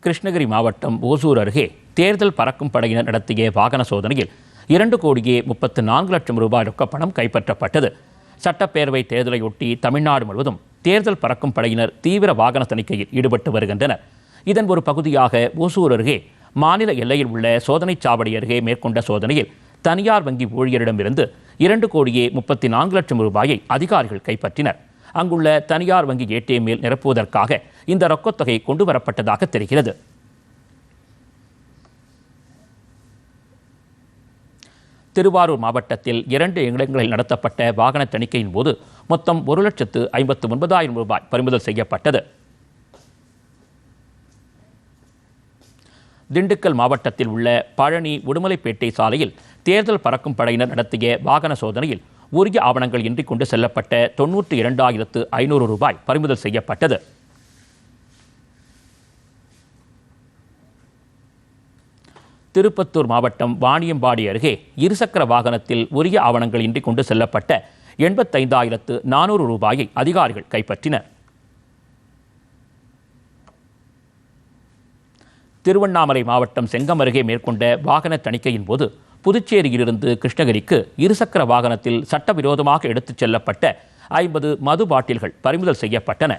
கிருஷ்ணகிரி மாவட்டம் ஓசூர் அருகே தேர்தல் பறக்கும் படையினர் நடத்திய வாகன சோதனையில் 2,34,00,000 ரூபாய் ரொக்கப்பணம் கைப்பற்றப்பட்டது. சட்டப்பேரவை தேர்தலையொட்டி தமிழ்நாடு முழுவதும் தேர்தல் பறக்கும் படையினர் தீவிர வாகன தணிக்கையில் ஈடுபட்டு வருகின்றனர். இதன் ஒரு பகுதியாக ஓசூர் அருகே மாநில எல்லையில் உள்ள சோதனைச் சாவடி அருகே மேற்கொண்ட சோதனையில் தனியார் வங்கி ஊழியரிடமிருந்து 2,34,00,000 ரூபாயை அதிகாரிகள் கைப்பற்றினர். அங்குள்ள தனியார் வங்கி ஏடிஎம்மில் நிரப்புவதற்காக இந்த ரொக்கத்தொகை கொண்டு வரப்பட்டதாக தெரிகிறது. திருவாரூர் மாவட்டத்தில் 2 இடங்களில் நடத்தப்பட்ட வாகன தணிக்கையின் போது மொத்தம் 1,59,000 ரூபாய் பறிமுதல் செய்யப்பட்டது. திண்டுக்கல் மாவட்டத்தில் உள்ள பழனி உடுமலைப்பேட்டை சாலையில் தேர்தல் பறக்கும் படையினர் நடத்திய வாகன சோதனையில் உரிய ஆவணங்கள் இன்றி கொண்டு செல்லப்பட்ட 92,500 ரூபாய் பறிமுதல் செய்யப்பட்டது. திருப்பத்தூர் மாவட்டம் வாணியம்பாடி அருகே இருசக்கர வாகனத்தில் உரிய ஆவணங்கள் இன்றி கொண்டு செல்லப்பட்ட 85,400 ரூபாயை அதிகாரிகள் கைப்பற்றினர். திருவண்ணாமலை மாவட்டம் செங்கம் அருகே மேற்கொண்ட வாகன தணிக்கையின் போது புதுச்சேரியிலிருந்து கிருஷ்ணகிரிக்கு இருசக்கர வாகனத்தில் சட்டவிரோதமாக எடுத்துச் செல்லப்பட்ட 50 மது பாட்டில்கள் பறிமுதல் செய்யப்பட்டன.